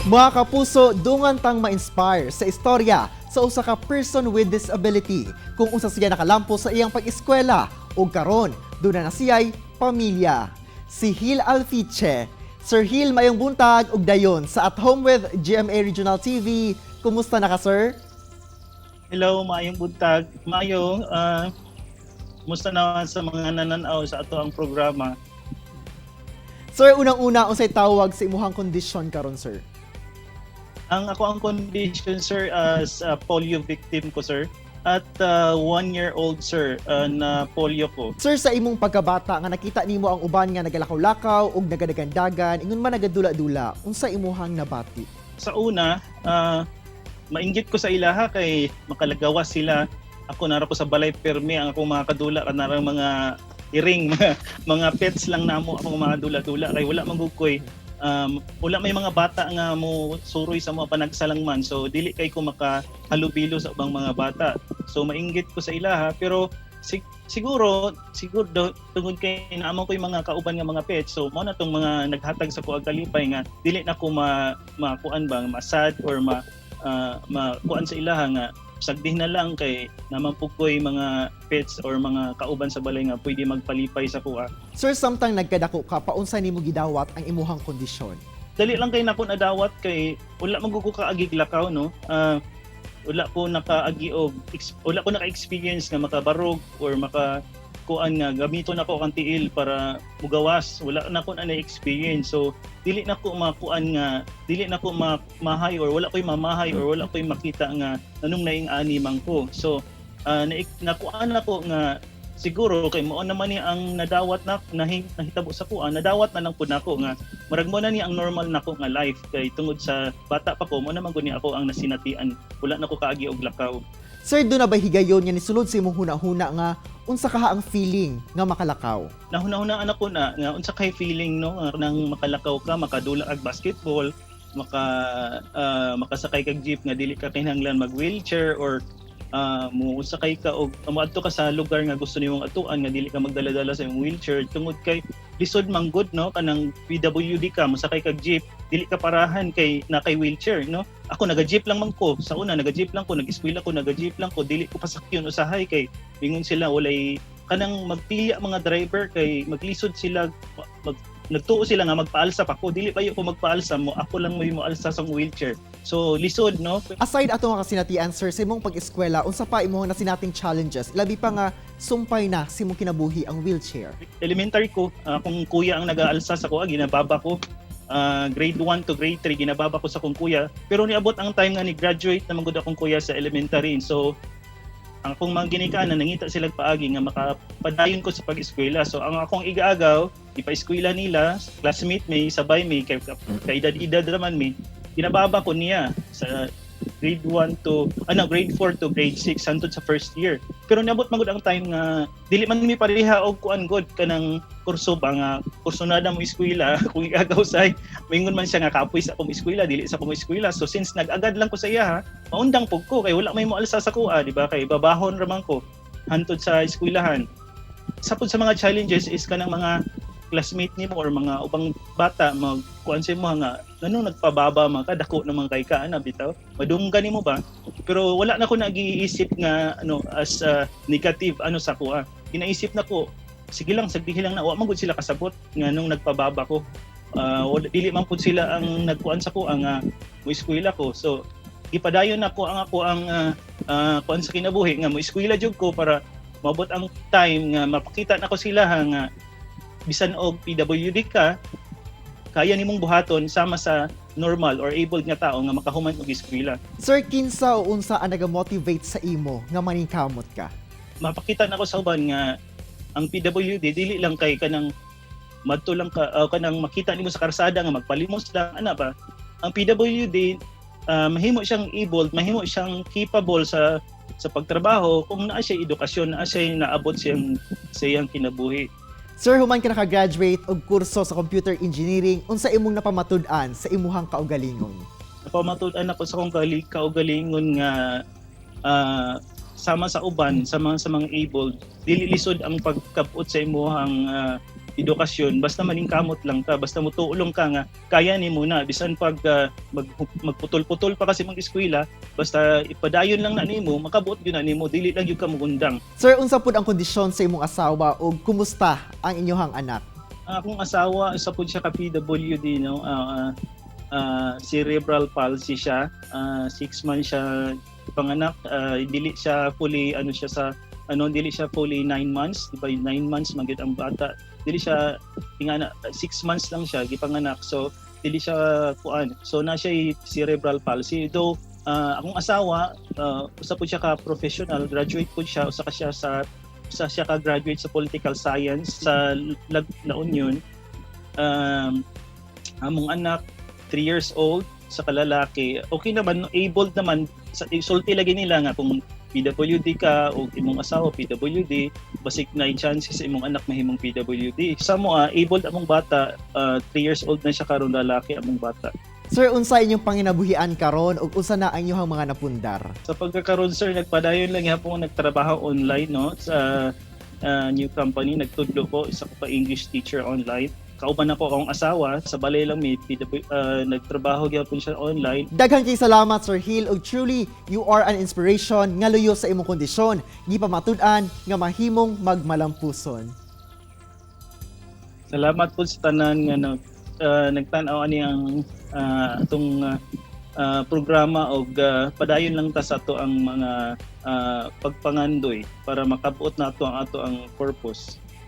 Mga kapuso, dungan tang ma-inspire sa istorya sa usa ka person with disability kung unsa siya nakalampo sa iyang pag-eskwela ug karon duna na siya'y pamilya. Si Hil Alfiche. Sir Hil, mayong buntag ug dayon sa At Home with GMA Regional TV. Kumusta na ka, sir? Hello, maayong buntag. Maayong, musta naman sa mga nananaw sa ato ang programa. Sir, unang-una unsay tawag sa imuhang kondisyon karon, sir? Ang condition, sir, as polio victim ko, sir. At 1-year-old, sir, na polio ko. Sir, sa imong pagkabata nga nakita nimo ang uban nga nagalakaw-lakaw ug nagadagandagan, ingon man nagadula-dula, unsa imuhang nabati? Sa una, mainggit ko sa ilaha kay makalagawas sila. Ako nara ko sa balay permi, ang akong mga kadula kanarang mga iring, mga pets lang namo akong mga dula-dula kay wala magugkoy. Wala may mga bata nga mo suroy sa mga panagsalangman, so dili kay ko makahalubilo sa ubang mga bata, so mainggit ko sa ilaha. Pero siguro tungod kay naamon ko yung mga kauban nga mga pets, so mo na tong mga naghatag sa kuag kalipay nga dili na ko makuan bang masad or makuan sa ilaha nga sagdihin na lang kay naman po ko'y mga pets or mga kauban sa balay nga pwede magpalipay sa kuha. Sir, samtang nagkadako ka, paunsa nimo gidawat ang imuhang kondisyon? Dali lang kay nako nadawat kay wala man ko kaagi lakaw, no. Wala ko nakaagi og wala ko naka-experience nga makabarog or kuan nga gamiton nako ang tiil para mugawas. Wala na ko na experience, so dili na ko makuan nga dili na ko mahay or wala ko'y mamahay or wala ko'y makita nga anong naing ani man ko. So nakuan nako nga siguro kay mao naman ni ang nadawat na nahitabo sa kuan, nadawat na lang pud nako nga murag mo na ni ang normal nako nga life kay tungod sa bata pa ko mo naman guni ako ang nasinatian, wala na ko kaagi og lakaw. Sir, doon na ba higayon nga nisulod sa imong huna-huna nga unsa kaha ang feeling nga makalakaw? Nahuna-hunaan ako na nga unsa kay feeling, no, nang makalakaw ka, makadula ag basketball, makasakay kag jeep nga dili ka kinahanglan mag-wheelchair or usakay ka og moadto ka sa lugar nga gusto nimong atuan nga dili ka magdala-dala sa imong wheelchair tungod kay lisod man good, no, kanang PWD ka mosakay kag jeep dili ka parahan kay nakay wheelchair, no. Ako naga-jeep lang man ko sa una, naga-jeep lang ko, nag-eskwela ko, naga-jeep lang ko, dili ko pasakyon usahay kay mingon sila walay kanang magpilya mga driver kay maglisod sila nagtuo sila nga magpaalsa pa ko, dili pa ko magpaalsa mo, ako lang may moalsa sa wheelchair, so lisod, no. Aside ato nga kasinatian, sir, sa imong pag-eskwela unsa pa imong nasinating challenges labi pa nga sumpay na sa imong kinabuhi ang wheelchair? Elementary ko, kung kuya ang nag-aalsa sa kuha, ginababa ko. Grade 1 to grade 3 ginababa ko sa kong kuya, pero niabot ang time nga ni graduate na magud akong kuya sa elementary, so ang akong mga ginikanan nangita sila paagi nga makapadayon ko sa pag-eskwela. So ang akong igaagaw ipa-eskwela nila, classmate may sabay may kay edad naman may ginababa ko niya sa grade 1 to grade 4 to grade 6 hangtod sa first year. Pero niabot magud ang time nga dili man mi pareha og kuan god kanang kurso ba nga kurso na mo eskwela kung igagaw say mingon man siya nga kapoy sa akong eskwela dili sa akong eskwela. So since nag-agad lang ko sa iya, maundang pug ko kay wala may moalsa sa kuha, di ba, kay babahon ra man ko hangtod sa eskwelahan. Sapod sa mga challenges is kanang mga classmate nimo or mga ubang bata magkuan sa mo nga ano nagpababa man kadako naman kay ka ana bitaw madunggan nimo ba, pero wala na ko nag-iisip nga as negative sa kuha. Ginaisip na ko sige lang sagdihin lang na wa man gud sila kasabot nga nung nagpababa ko, dili man pud sila ang nagkuan sa kuha nga mo eskwela ko. So gipadayon nako ang kuan sa kinabuhi nga mo eskwela jud ko para maabot ang time nga mapakita nako sila nga bisan og PWD ka, kaya nimong buhaton sama sa normal or able nga tao nga makahuman og eskwela. Sir, kinsa o unsa ang nagamotivate sa imo nga maningkamot ka? Mapakita nako sa uban nga ang PWD dili lang kay kanang madto lang ka kanang makita nimo sa karsada nga magpalimos lang ana ba. Ang PWD mahimo siyang able, mahimo siyang capable sa pagtrabaho kung naa siya edukasyon, naa siya naabot sa iyang kinabuhi. Sir, human ka naka-graduate og kurso sa computer engineering, unsa imong napamatud-an sa imuhang kaugalingon? Napamatud-an ako sa akong kaugalingon nga sama sa uban sa mga able, dili lisod ang pagkabot sa imuhang edukasyon basta maningkamot lang ka, basta mutulong ka nga kaya nimo na bisan pag magputol-putol pa kasi mag-eskwela, basta ipadayon lang na nimo, makabuot gyud na nimo, dili lang gyud ka mugundang. Sir, unsa pud ang kondisyon sa imong asawa ug kumusta ang inyong anak? Akong asawa, isa po siya ka PWD, no? Cerebral palsy siya. 6 months siya panganak. Dili siya fully, dili siya fully 9 months. Diba, 9 months magid ang bata. Dili siya, 6 months lang siya, gipanganak. So, dili siya kuan. So, na siya cerebral palsy. Though, akong asawa, usa po siya ka professional, graduate po siya, usa siya ka-graduate sa political science sa La Union. Among anak, 3 years old, sa kalalaki. Okay naman, able naman, sulti lagi nila nga kung PWD ka o imong asawa PWD, basig na chances sa imong anak mahimong PWD. Sa mo, able among bata, 3 years old na siya karon, lalaki among bata. Sir, unsa inyong panginabuhian karon ug unsa na ang inyong mga napundar? Sa pagkakaroon, sir, nagpadayon lang hapon nagtrabaho online, no, sa new company. Nagtudlo ko, isa ko pa English teacher online. Kauban ako akong asawa, sa balay lang may nagtrabaho gyapon siya online. Daghang kay salamat, Sir Hill, ug truly you are an inspiration nga luyo sa imong kondisyon, di pa matud-an nga mahimong magmalampuson. Salamat po sa tanan nga nagtan-aw ani ang atong programa og padayon lang ta sa ato ang mga pagpangandoy para makabuot na ato ang purpose.